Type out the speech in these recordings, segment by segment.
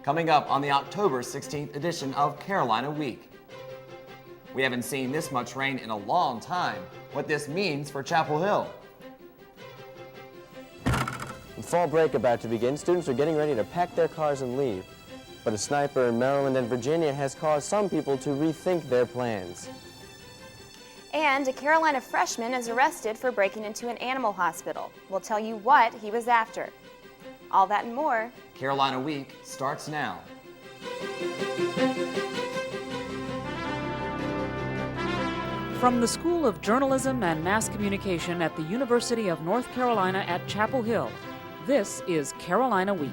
Coming up on the October 16th edition of Carolina Week. We haven't seen this much rain in a long time. What this means for Chapel Hill. With fall break about to begin, students are getting ready to pack their cars and leave. But a sniper in Maryland and Virginia has caused some people to rethink their plans. And a Carolina freshman is arrested for breaking into an animal hospital. We'll tell you what he was after. All that and more. Carolina Week starts now. From the School of Journalism and Mass Communication at the University of North Carolina at Chapel Hill, this is Carolina Week.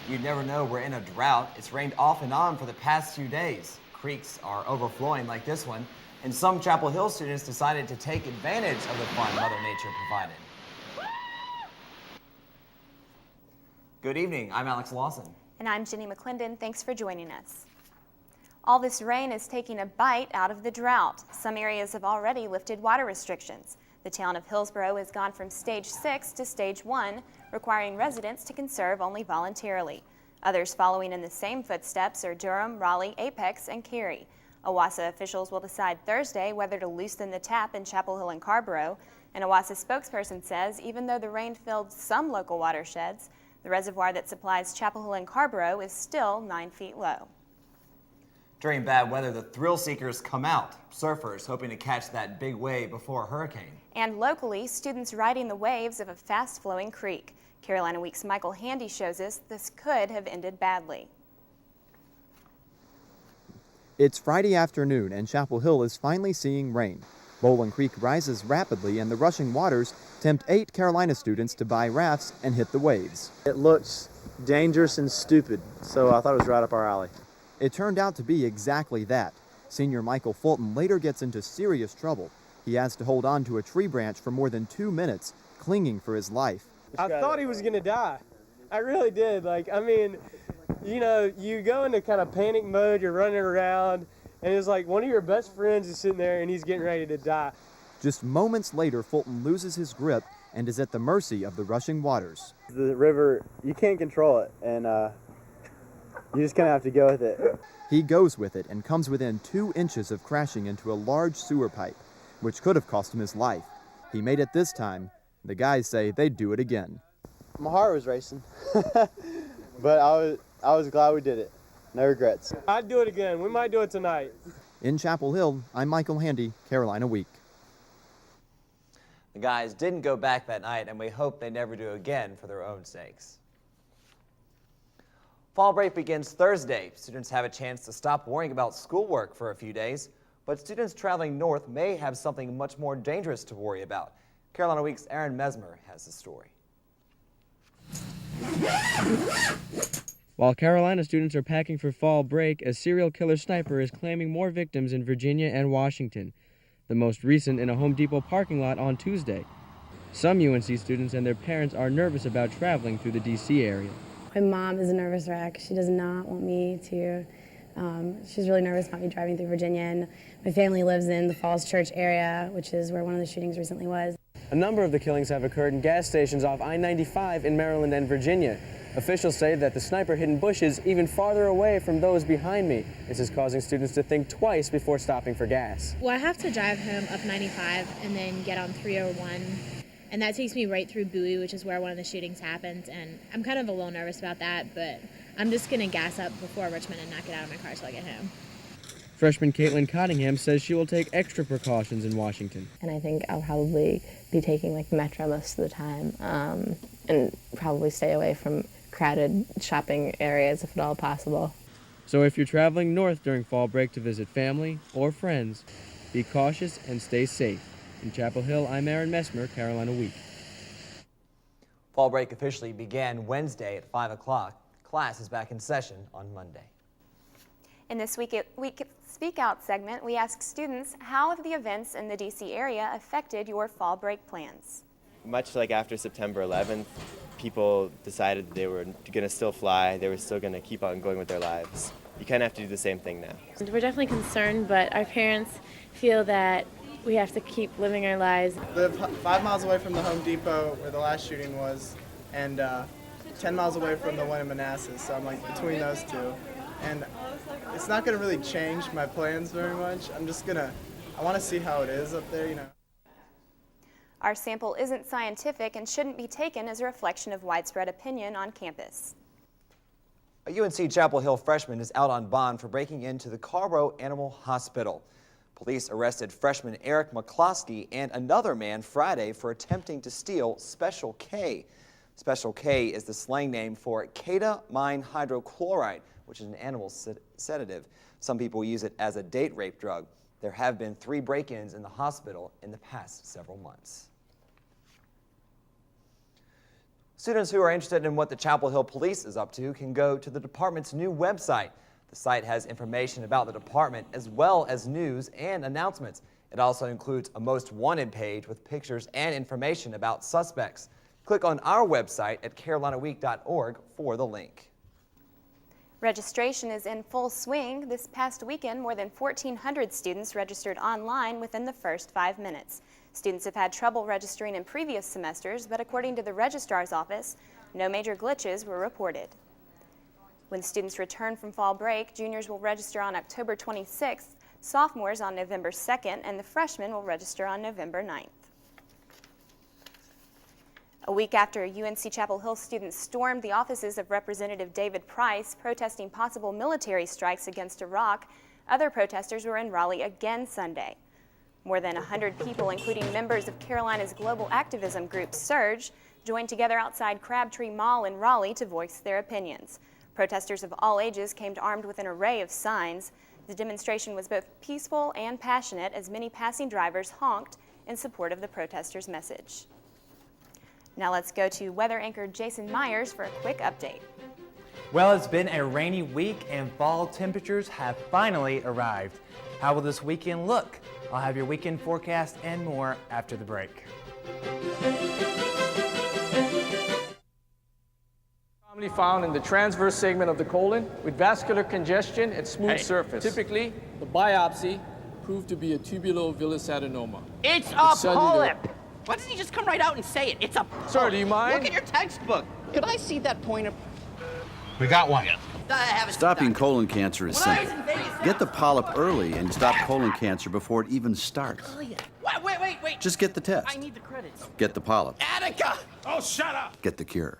You'd never know we're in a drought. It's rained off and on for the past few days. Creeks are overflowing like this one, and some Chapel Hill students decided to take advantage of the fun Mother Nature provided. Good evening, I'm Alex Lawson. And I'm Jenny McClendon. Thanks for joining us. All this rain is taking a bite out of the drought. Some areas have already lifted water restrictions. The town of Hillsborough has gone from stage 6 to stage 1, requiring residents to conserve only voluntarily. Others following in the same footsteps are Durham, Raleigh, Apex, and Cary. OWASA officials will decide Thursday whether to loosen the tap in Chapel Hill and Carrboro. An OWASA spokesperson says even though the rain filled some local watersheds, the reservoir that supplies Chapel Hill and Carrboro is still 9 feet low. During bad weather, the thrill seekers come out. Surfers hoping to catch that big wave before a hurricane. And locally, students riding the waves of a fast-flowing creek. Carolina Week's Michael Handy shows us this could have ended badly. It's Friday afternoon and Chapel Hill is finally seeing rain. Bowling Creek rises rapidly and the rushing waters tempt 8 Carolina students to buy rafts and hit the waves. It looks dangerous and stupid, so I thought it was right up our alley. It turned out to be exactly that. Senior Michael Fulton later gets into serious trouble. He has to hold on to a tree branch for more than 2 minutes, clinging for his life. I thought he was gonna die. I really did. You know, you go into kind of panic mode, you're running around, and it's like one of your best friends is sitting there and he's getting ready to die. Just moments later, Fulton loses his grip and is at the mercy of the rushing waters. The river, you can't control it, and you just kind of have to go with it. He goes with it and comes within 2 inches of crashing into a large sewer pipe, which could have cost him his life. He made it this time. The guys say they'd do it again. My heart was racing, but I was glad we did it. No regrets. I'd do it again. We might do it tonight. In Chapel Hill, I'm Michael Handy, Carolina Week. The guys didn't go back that night, and we hope they never do again for their own sakes. Fall break begins Thursday. Students have a chance to stop worrying about schoolwork for a few days, but students traveling north may have something much more dangerous to worry about. Carolina Week's Aaron Mesmer has the story. While Carolina students are packing for fall break, a serial killer sniper is claiming more victims in Virginia and Washington, the most recent in a Home Depot parking lot on Tuesday. Some UNC students and their parents are nervous about traveling through the D.C. area. My mom is a nervous wreck. She does not want me to. She's really nervous about me driving through Virginia, and my family lives in the Falls Church area, which is where one of the shootings recently was. A number of the killings have occurred in gas stations off I-95 in Maryland and Virginia. Officials say that the sniper hid in bushes even farther away from those behind me. This is causing students to think twice before stopping for gas. Well, I have to drive home up 95 and then get on 301, and that takes me right through Bowie, which is where one of the shootings happened, and I'm kind of a little nervous about that, but I'm just going to gas up before Richmond and not get out of my car till I get home. Freshman Caitlin Cottingham says she will take extra precautions in Washington. And I think I'll probably be taking the metro most of the time, and probably stay away from crowded shopping areas if at all possible. So if you're traveling north during fall break to visit family or friends, be cautious and stay safe. In Chapel Hill, I'm Aaron Mesmer, Carolina Week. Fall break officially began Wednesday at 5 o'clock. Class is back in session on Monday. In this Week Speak Out segment, we ask students how have the events in the D.C. area affected your fall break plans. much like after September 11th, people decided they were going to still fly, they were still going to keep on going with their lives. You kind of have to do the same thing now. We're definitely concerned, but our parents feel that we have to keep living our lives. I live 5 miles away from the Home Depot where the last shooting was, and 10 miles away from the one in Manassas, so I'm like between those two. And it's not going to really change my plans very much. I want to see how it is up there, you know. Our sample isn't scientific and shouldn't be taken as a reflection of widespread opinion on campus. A UNC Chapel Hill freshman is out on bond for breaking into the Carrboro Animal Hospital. Police arrested freshman Eric McCloskey and another man Friday for attempting to steal Special K. Special K is the slang name for ketamine hydrochloride, which is an animal sedative. Some people use it as a date rape drug. There have been 3 break-ins in the hospital in the past several months. Students who are interested in what the Chapel Hill Police is up to can go to the department's new website. The site has information about the department as well as news and announcements. It also includes a most wanted page with pictures and information about suspects. Click on our website at carolinaweek.org for the link. Registration is in full swing. This past weekend, more than 1,400 students registered online within the first 5 minutes. Students have had trouble registering in previous semesters, but according to the registrar's office, no major glitches were reported. When students return from fall break, juniors will register on October 26th, sophomores on November 2nd, and the freshmen will register on November 9th. A week after UNC Chapel Hill students stormed the offices of Representative David Price protesting possible military strikes against Iraq, other protesters were in Raleigh again Sunday. More than 100 people, including members of Carolina's global activism group Surge, joined together outside Crabtree Mall in Raleigh to voice their opinions. Protesters of all ages came armed with an array of signs. The demonstration was both peaceful and passionate as many passing drivers honked in support of the protesters' message. Now let's go to weather anchor Jason Myers for a quick update. Well, it's been a rainy week and fall temperatures have finally arrived. How will this weekend look? I'll have your weekend forecast and more after the break. Commonly found in the transverse segment of the colon with vascular congestion and smooth surface. Typically, the biopsy proved to be a tubulovillous adenoma. It's a polyp! Why doesn't he just come right out and say it? It's a polyp. Sir, do you mind? Look at your textbook. Could I see that pointer? We got one. Stopping colon cancer is simple. Get the polyp early and stop colon cancer before it even starts. Wait. Just get the test. I need the credits. Get the polyp. Attica! Oh, shut up! Get the cure.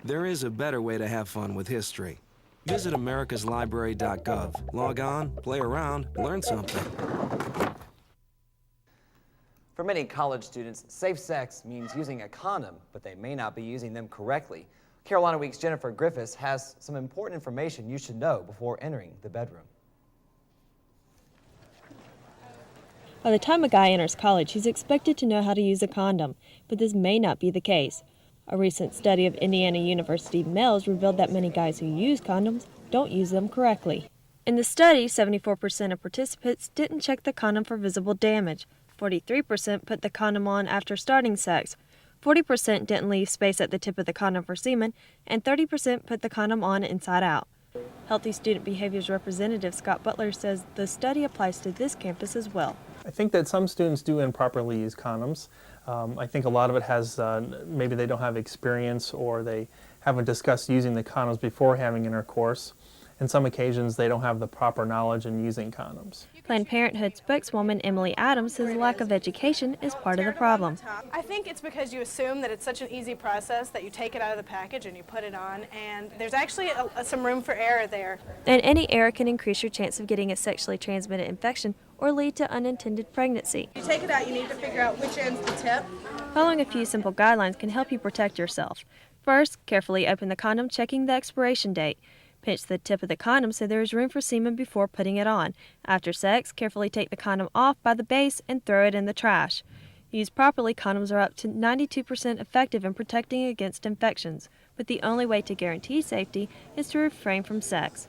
There is a better way to have fun with history. Visit americaslibrary.gov. Log on, play around, learn something. For many college students, safe sex means using a condom, but they may not be using them correctly. Carolina Week's Jennifer Griffiths has some important information you should know before entering the bedroom. By the time a guy enters college, he's expected to know how to use a condom, but this may not be the case. A recent study of Indiana University males revealed that many guys who use condoms don't use them correctly. In the study, 74% of participants didn't check the condom for visible damage. 43% put the condom on after starting sex. 40% didn't leave space at the tip of the condom for semen, and 30% put the condom on inside out. Healthy Student Behaviors Representative Scott Butler says the study applies to this campus as well. I think that some students do improperly use condoms. I think a lot of it has, maybe they don't have experience or they haven't discussed using the condoms before having intercourse. In some occasions, they don't have the proper knowledge in using condoms. Planned Parenthood spokeswoman Emily Adams says lack of education is part of the problem. I think it's because you assume that it's such an easy process that you take it out of the package and you put it on, and there's actually some room for error there. And any error can increase your chance of getting a sexually transmitted infection or lead to unintended pregnancy. You take it out, you need to figure out which end's the tip. Following a few simple guidelines can help you protect yourself. First, carefully open the condom, checking the expiration date. Pinch the tip of the condom so there is room for semen before putting it on. After sex, carefully take the condom off by the base and throw it in the trash. Used properly, condoms are up to 92% effective in protecting against infections, but the only way to guarantee safety is to refrain from sex.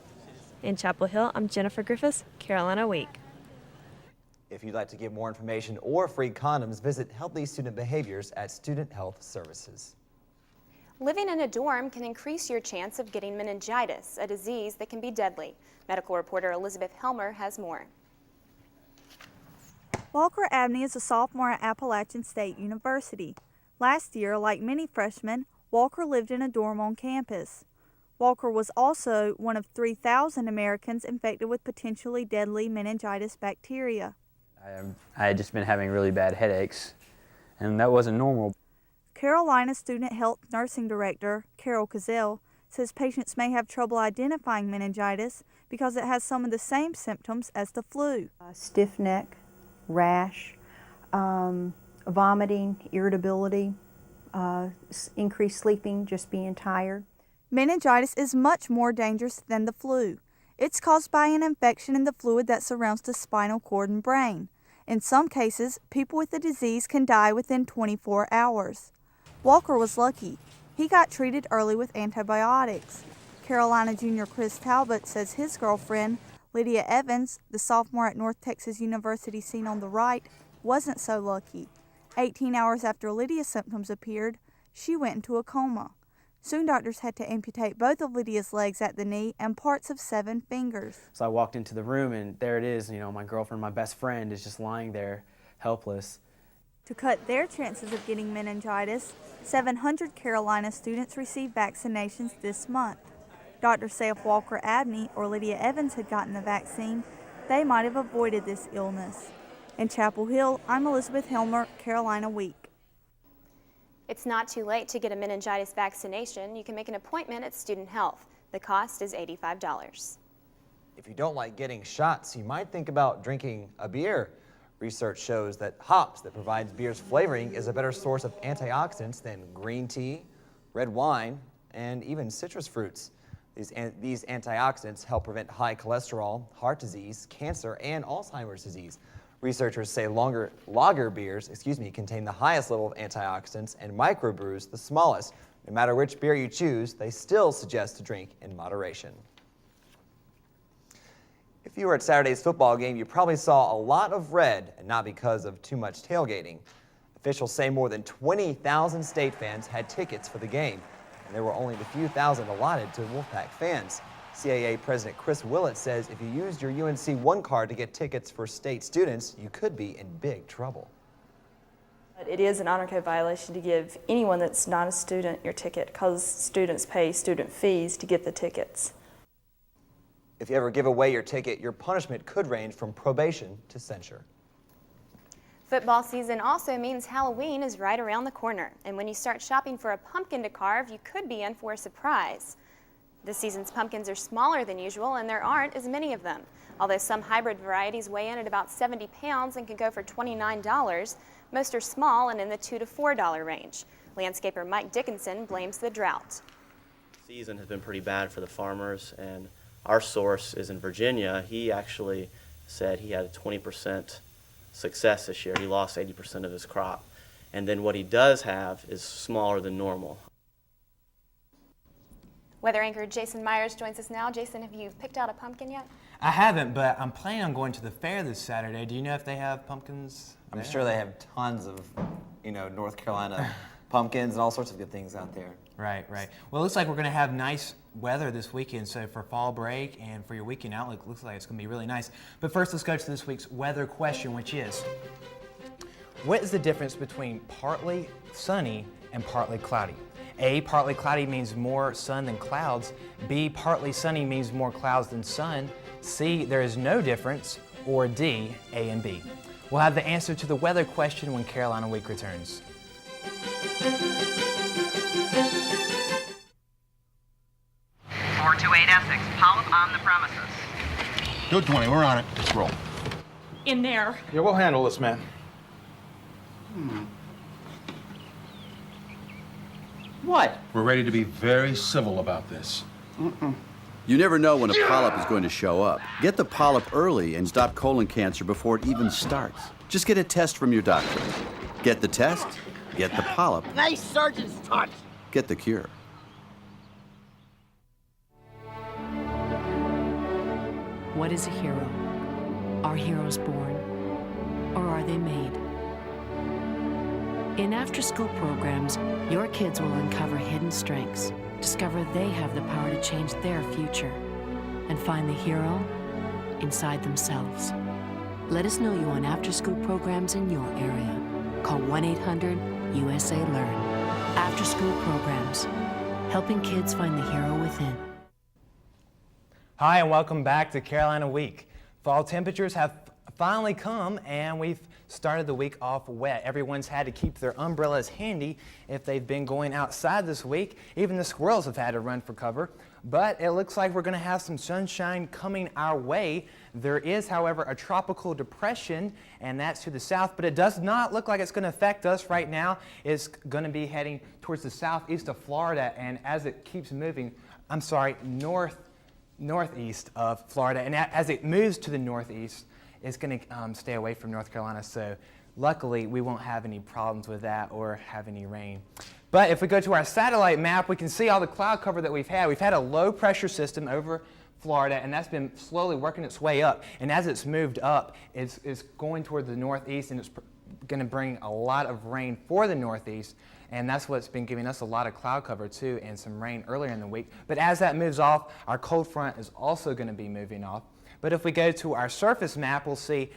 In Chapel Hill, I'm Jennifer Griffiths, Carolina Week. If you'd like to get more information or free condoms, visit Healthy Student Behaviors at Student Health Services. Living in a dorm can increase your chance of getting meningitis, a disease that can be deadly. Medical reporter Elizabeth Helmer has more. Walker Abney is a sophomore at Appalachian State University. Last year, like many freshmen, Walker lived in a dorm on campus. Walker was also one of 3,000 Americans infected with potentially deadly meningitis bacteria. I had just been having really bad headaches, and that wasn't normal. Carolina Student Health Nursing Director Carol Cazell says patients may have trouble identifying meningitis because it has some of the same symptoms as the flu. Stiff neck, rash, vomiting, irritability, increased sleeping, just being tired. Meningitis is much more dangerous than the flu. It's caused by an infection in the fluid that surrounds the spinal cord and brain. In some cases, people with the disease can die within 24 hours. Walker was lucky. He got treated early with antibiotics. Carolina junior Chris Talbot says his girlfriend, Lydia Evans, the sophomore at North Texas University seen on the right, wasn't so lucky. 18 hours after Lydia's symptoms appeared, she went into a coma. Soon doctors had to amputate both of Lydia's legs at the knee and parts of 7 fingers. So I walked into the room and there it is, my girlfriend, my best friend is just lying there, helpless. To cut their chances of getting meningitis, 700 Carolina students received vaccinations this month. Doctors say if Walker Abney or Lydia Evans had gotten the vaccine, they might have avoided this illness. In Chapel Hill, I'm Elizabeth Helmer, Carolina Week. It's not too late to get a meningitis vaccination. You can make an appointment at Student Health. The cost is $85. If you don't like getting shots, you might think about drinking a beer. Research shows that hops that provides beer's flavoring is a better source of antioxidants than green tea, red wine, and even citrus fruits. These antioxidants help prevent high cholesterol, heart disease, cancer, and Alzheimer's disease. Researchers say lager beers contain the highest level of antioxidants and microbrews the smallest. No matter which beer you choose, they still suggest to drink in moderation. If you were at Saturday's football game, you probably saw a lot of red, and not because of too much tailgating. Officials say more than 20,000 State fans had tickets for the game, and there were only the few thousand allotted to Wolfpack fans. CAA President Chris Willett says if you used your UNC One card to get tickets for State students, you could be in big trouble. It is an honor code violation to give anyone that's not a student your ticket because students pay student fees to get the tickets. If you ever give away your ticket, your punishment could range from probation to censure. Football season also means Halloween is right around the corner. And when you start shopping for a pumpkin to carve, you could be in for a surprise. This season's pumpkins are smaller than usual and there aren't as many of them. Although some hybrid varieties weigh in at about 70 pounds and can go for $29, most are small and in the $2 to $4 range. Landscaper Mike Dickinson blames the drought. The season has been pretty bad for the farmers, and our source is in Virginia. He actually said he had a 20% success this year. He lost 80% of his crop. And then what he does have is smaller than normal. Weather anchor Jason Myers joins us now. Jason, have you picked out a pumpkin yet? I haven't, but I'm planning on going to the fair this Saturday. Do you know if they have pumpkins I'm there? sure they have tons of, North Carolina pumpkins and all sorts of good things out there. Right. Well, it looks like we're going to have nice weather this weekend, so for fall break and for your weekend outlook, looks like it's going to be really nice. But first, let's go to this week's weather question, which is, what is the difference between partly sunny and partly cloudy? A, partly cloudy means more sun than clouds. B, partly sunny means more clouds than sun. C, there is no difference. Or D, A and B. We'll have the answer to the weather question when Carolina Week returns. 428 Essex, polyp on the premises. 220, we're on it. Let's roll. In there. Yeah, we'll handle this, man. What? We're ready to be very civil about this. You never know when a polyp is going to show up. Get the polyp early and stop colon cancer before it even starts. Just get a test from your doctor. Get the test, get the polyp, Nice surgeon's touch. get the cure. What is a hero? Are heroes born, or are they made? In after-school programs, your kids will uncover hidden strengths, discover they have the power to change their future, and find the hero inside themselves. Let us know you on after-school programs in your area. Call 1-800-USA-LEARN. After-school programs, helping kids find the hero within. Hi, and welcome back to Carolina Week. Fall temperatures have finally come, and we've started the week off wet. Everyone's had to keep their umbrellas handy if they've been going outside this week. Even the squirrels have had to run for cover. But it looks like we're going to have some sunshine coming our way. There is, however, a tropical depression, and that's to the south, but it does not look like it's going to affect us right now. It's going to be heading towards the southeast of Florida, and as it keeps moving, northeast of Florida, and as it moves to the northeast, it's going to stay away from North Carolina, so luckily we won't have any problems with that or have any rain. But if we go to our satellite map, we can see all the cloud cover that we've had. We've had a low pressure system over Florida, and that's been slowly working its way up, and as it's moved up, it's going toward the northeast, and it's going to bring a lot of rain for the northeast. And that's what's been giving us a lot of cloud cover too, and some rain earlier in the week. But as that moves off, our cold front is also going to be moving off. But if we go to our surface map, we'll see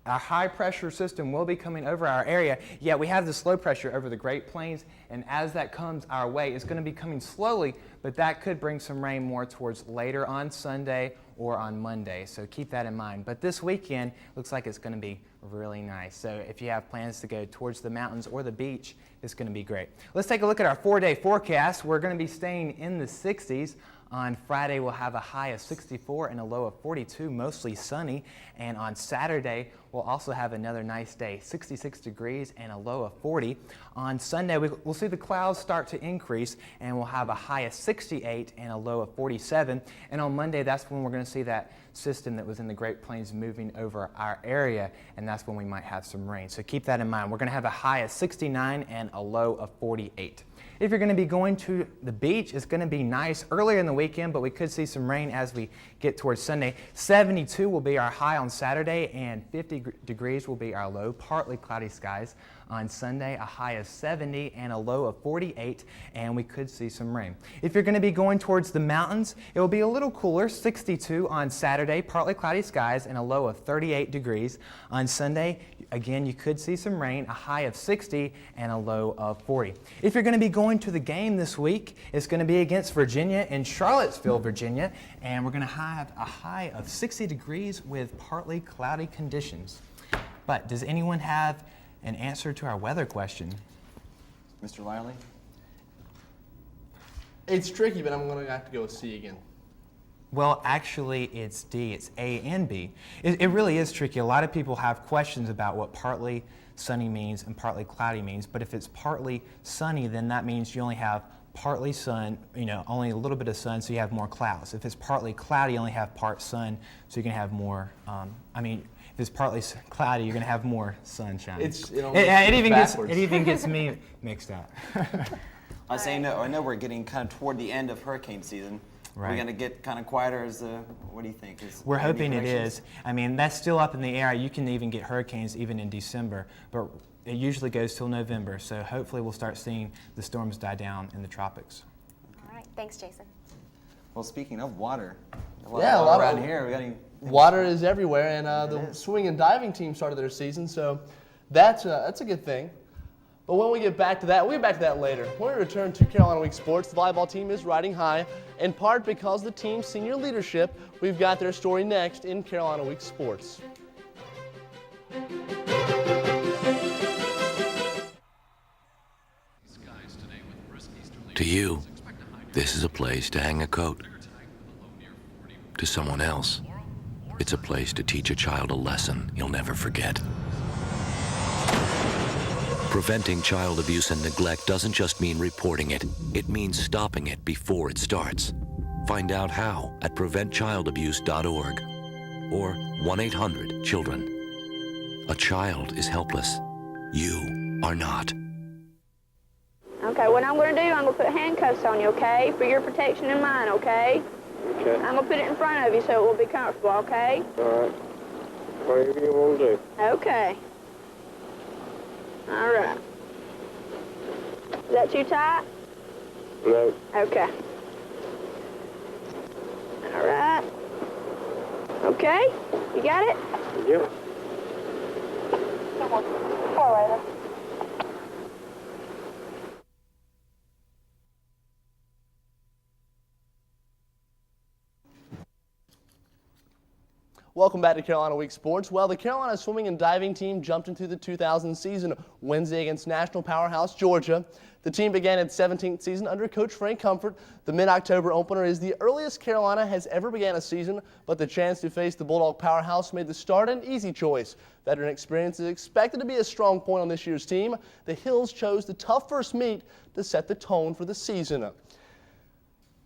a high pressure system will be coming over our area. Yet we have this low pressure over the Great Plains, and as that comes our way, it's going to be coming slowly, but that could bring some rain more towards later on Sunday or on Monday. So keep that in mind. But this weekend looks like it's going to be really nice. So if you have plans to go towards the mountains or the beach, it's going to be great. Let's take a look at our 4-day forecast. We're going to be staying in the 60s. On Friday, we'll have a high of 64 and a low of 42, mostly sunny. And on Saturday, we'll also have another nice day, 66 degrees and a low of 40. On Sunday, we'll see the clouds start to increase, and we'll have a high of 68 and a low of 47. And on Monday, that's when we're going to see that system that was in the Great Plains moving over our area, and that's when we might have some rain. So keep that in mind. We're going to have a high of 69 and a low of 48. If you're going to be going to the beach, it's going to be nice earlier in the weekend, but we could see some rain as we get towards Sunday. 72 will be our high on Saturday, and 50 degrees will be our low. Partly cloudy skies on Sunday, a high of 70 and a low of 48, and we could see some rain. If you're going to be going towards the mountains, it will be a little cooler, 62 on Saturday, partly cloudy skies, and a low of 38 degrees. On Sunday, again, you could see some rain, a high of 60 and a low of 40. If you're going to be going to the game this week, it's going to be against Virginia in Charlottesville, Virginia, and we're going to have a high of 60 degrees with partly cloudy conditions. But does anyone have an answer to our weather question? Mr. Liley? It's tricky, but I'm going to have to go with C again. Well, actually, it's D. It's A and B. It really is tricky. A lot of people have questions about what partly sunny means and partly cloudy means, but if it's partly sunny, then that means you only have partly sun, only a little bit of sun, so you have more clouds. If it's partly cloudy, you only have part sun, so you're going to have more, if it's partly cloudy, you're going to have more sunshine. It even gets me mixed up. I know we're getting kind of toward the end of hurricane season. Right. Are we going to get kind of quieter? What do you think? We're hoping it is. That's still up in the air. You can even get hurricanes even in December, but it usually goes till November. So hopefully we'll start seeing the storms die down in the tropics. All right. Thanks, Jason. Well, speaking of water, a lot around here. We got any water is everywhere, and the swing and diving team started their season, so that's a good thing. But when we get back to that, we'll get back to that later. When we return to Carolina Week Sports, the volleyball team is riding high, in part because of the team's senior leadership. We've got their story next in Carolina Week Sports. To you, this is a place to hang a coat. To someone else, it's a place to teach a child a lesson he'll never forget. Preventing child abuse and neglect doesn't just mean reporting it. It means stopping it before it starts. Find out how at preventchildabuse.org or 1-800-CHILDREN. A child is helpless. You are not. Okay, what I'm going to do, I'm going to put handcuffs on you, okay? For your protection and mine, okay? Okay. I'm going to put it in front of you so it will be comfortable, okay? All right. Whatever you want to do. Okay. All right. Is that too tight? No. Okay. All right. Okay, you got it? Yep. All right. Welcome back to Carolina Week Sports. Well, the Carolina swimming and diving team jumped into the 2000 season Wednesday against national powerhouse Georgia. The team began its 17th season under Coach Frank Comfort. The mid-October opener is the earliest Carolina has ever began a season, but the chance to face the Bulldog powerhouse made the start an easy choice. Veteran experience is expected to be a strong point on this year's team. The Hills chose the tough first meet to set the tone for the season.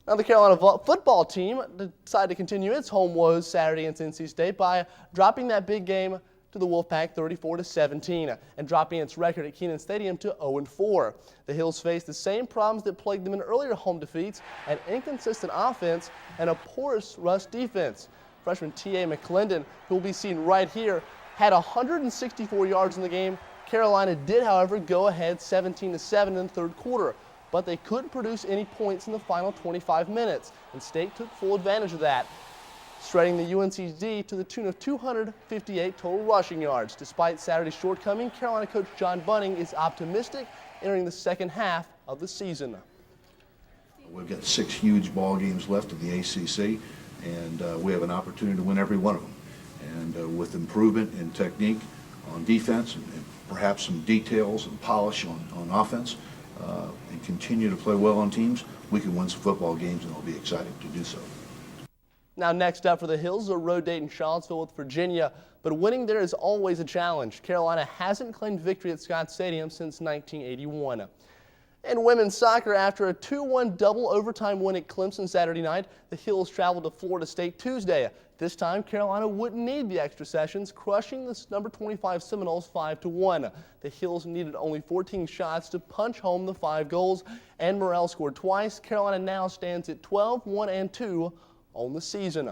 Now, the Carolina football team decided to continue its home woes Saturday against NC State by dropping that big game to the Wolfpack 34-17 and dropping its record at Kenan Stadium to 0-4. The Hills faced the same problems that plagued them in earlier home defeats, an inconsistent offense and a porous rush defense. Freshman T.A. McClendon, who will be seen right here, had 164 yards in the game. Carolina did, however, go ahead 17-7 in the third quarter, but they couldn't produce any points in the final 25 minutes, and State took full advantage of that, shredding the UNCD to the tune of 258 total rushing yards. Despite Saturday's shortcoming, Carolina coach John Bunning is optimistic entering the second half of the season. We've got 6 huge ball games left of the ACC, and we have an opportunity to win every one of them. And with improvement in technique on defense and perhaps some details and polish on offense, and continue to play well on teams, we can win some football games, and it'll be exciting to do so. Now next up for the Hills is a road date in Charlottesville with Virginia, but winning there is always a challenge. Carolina hasn't claimed victory at Scott Stadium since 1981. In women's soccer, after a 2-1 double overtime win at Clemson Saturday night, the Hills traveled to Florida State Tuesday. This time, Carolina wouldn't need the extra sessions, crushing the number 25 Seminoles 5-1. The Hills needed only 14 shots to punch home the 5 goals, and Morrell scored twice. Carolina now stands at 12-1-2 on the season.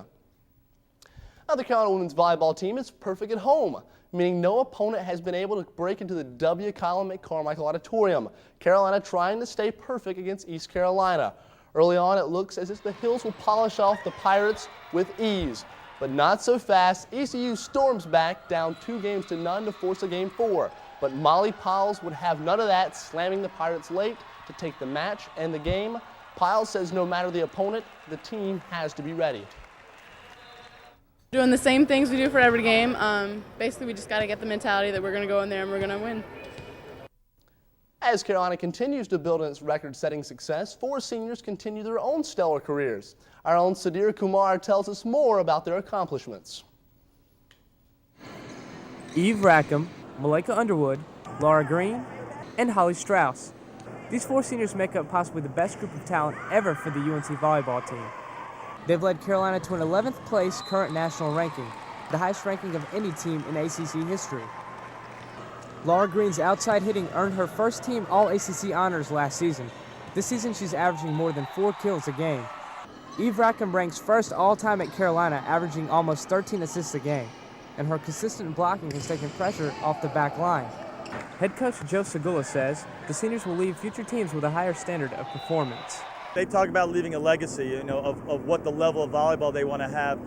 Now, the Carolina women's volleyball team is perfect at home, meaning no opponent has been able to break into the W column at Carmichael Auditorium. Carolina trying to stay perfect against East Carolina. Early on, it looks as if the Hills will polish off the Pirates with ease, but not so fast. ECU storms back down 2-0 to force a Game 4, but Molly Piles would have none of that, slamming the Pirates late to take the match and the game. Piles says no matter the opponent, the team has to be ready. Doing the same things we do for every game. Basically, we just got to get the mentality that we're going to go in there and we're going to win. As Carolina continues to build on its record-setting success, 4 seniors continue their own stellar careers. Our own Sadir Kumar tells us more about their accomplishments. Eve Rackham, Malika Underwood, Laura Green, and Holly Strauss. These 4 seniors make up possibly the best group of talent ever for the UNC volleyball team. They've led Carolina to an 11th place current national ranking, the highest ranking of any team in ACC history. Laura Green's outside hitting earned her first team All-ACC honors last season. This season she's averaging more than 4 kills a game. Eve Rackham ranks first all-time at Carolina, averaging almost 13 assists a game, and her consistent blocking has taken pressure off the back line. Head coach Joe Segula says the seniors will leave future teams with a higher standard of performance. They talk about leaving a legacy, of what the level of volleyball they want to have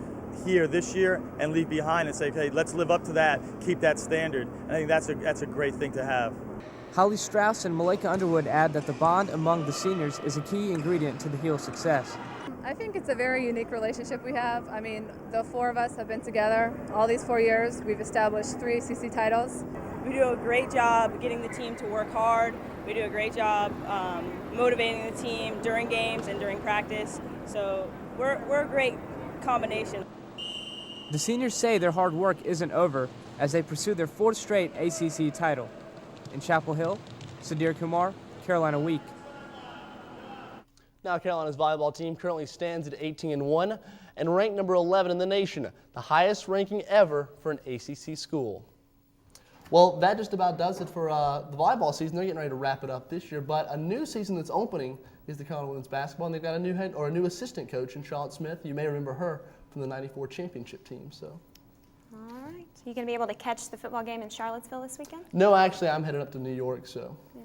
here this year and leave behind and say, hey, let's live up to that, keep that standard. And I think that's a great thing to have. Holly Strauss and Malika Underwood add that the bond among the seniors is a key ingredient to the Heel's success. I think it's a very unique relationship we have. I mean, the 4 of us have been together all these 4 years. We've established 3 ACC titles. We do a great job getting the team to work hard. We do a great job motivating the team during games and during practice. So we're a great combination. The seniors say their hard work isn't over as they pursue their 4th straight ACC title. In Chapel Hill, Sadir Kumar, Carolina Week. Now Carolina's volleyball team currently stands at 18-1 and ranked number 11 in the nation, the highest ranking ever for an ACC school. Well, that just about does it for the volleyball season. They're getting ready to wrap it up this year, but a new season that's opening is the Carolina women's basketball, and they've got a new assistant coach in Charlotte Smith. You may remember her from the '94 championship team. So. All right. You going to be able to catch the football game in Charlottesville this weekend? No, actually, I'm headed up to New York, so. Yeah.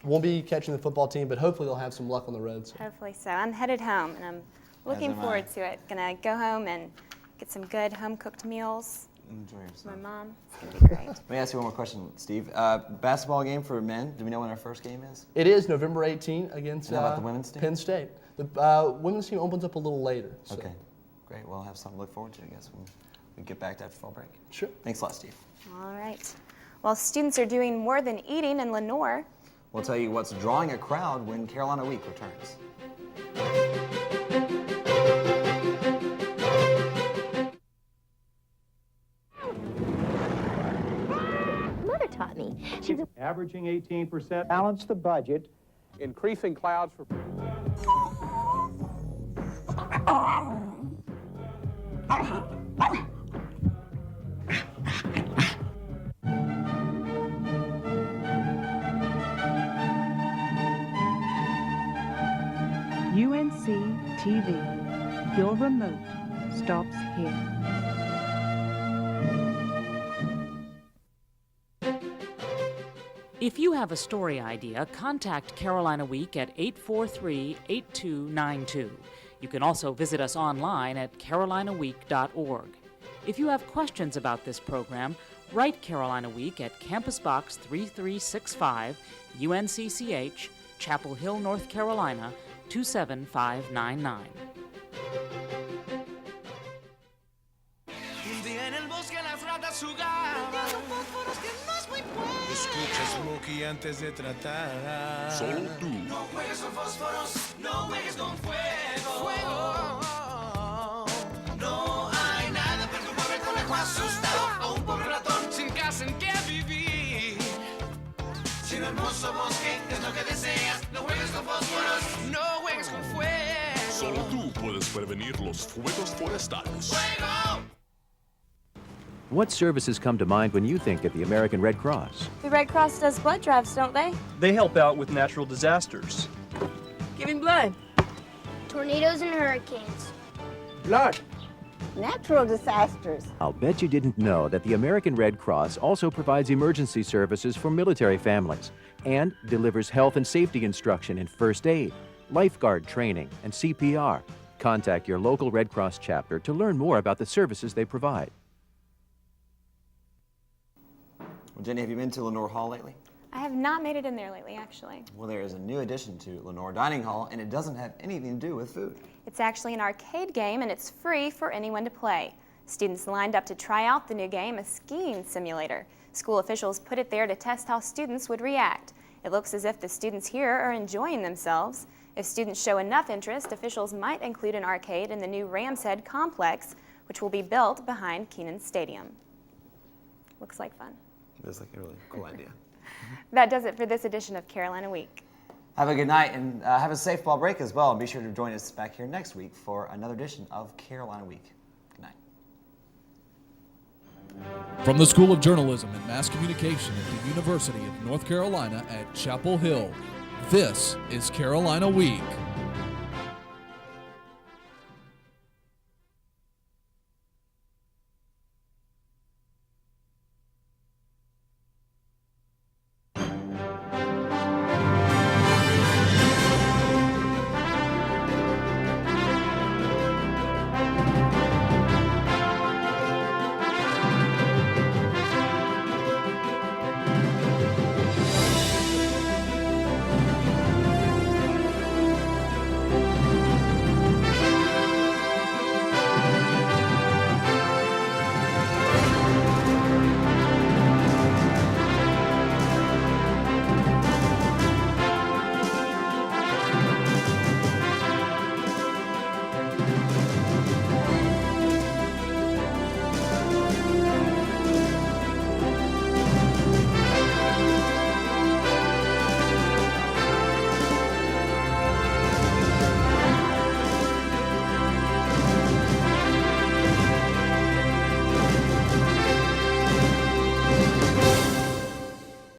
Won't be catching the football team, but hopefully they'll have some luck on the road. So. Hopefully so. I'm headed home, and I'm looking forward to it. Going to go home and get some good home-cooked meals. Enjoy yourself. My mom. It's going to be great. Let me ask you one more question, Steve. Basketball game for men. Do we know when our first game is? It is November 18 against How about the women's team? Penn State. The women's team opens up a little later. So. Okay, great. We'll have something to look forward to, I guess, when we get back after fall break. Sure. Thanks a lot, Steve. All right. Well, students are doing more than eating in Lenoir. We'll tell you what's drawing a crowd when Carolina Week returns. Mother taught me. She's averaging 18%. Balance the budget. Increasing clouds for... UNC TV. Your remote stops here. If you have a story idea, contact Carolina Week at 843-8292. You can also visit us online at carolinaweek.org. If you have questions about this program, write Carolina Week at Campus Box 3365, UNCCH, Chapel Hill, North Carolina, 27599. Escucha Smokey antes de tratar. Solo tú. No juegues con fósforos, no juegues con fuego. No hay nada perturbable con el asustado a un pobre ratón sin casa en que vivir. Si un hermoso bosque es lo que deseas, no juegues con fósforos, no juegues con fuego. Solo tú puedes prevenir los fuegos forestales. ¡Fuego! What services come to mind when you think of the American Red Cross? The Red Cross does blood drives, don't they? They help out with natural disasters. Giving blood. Tornadoes and hurricanes. Blood. Natural disasters. I'll bet you didn't know that the American Red Cross also provides emergency services for military families and delivers health and safety instruction in first aid, lifeguard training, and CPR. Contact your local Red Cross chapter to learn more about the services they provide. Well, Jenny, have you been to Lenoir Hall lately? I have not made it in there lately, actually. Well, there is a new addition to Lenoir Dining Hall, and it doesn't have anything to do with food. It's actually an arcade game, and it's free for anyone to play. Students lined up to try out the new game, a skiing simulator. School officials put it there to test how students would react. It looks as if the students here are enjoying themselves. If students show enough interest, officials might include an arcade in the new Rams Head complex, which will be built behind Kenan Stadium. Looks like fun. That's like a really cool idea. That does it for this edition of Carolina Week. Have a good night and have a safe ball break as well. And be sure to join us back here next week for another edition of Carolina Week. Good night. From the School of Journalism and Mass Communication at the University of North Carolina at Chapel Hill, this is Carolina Week.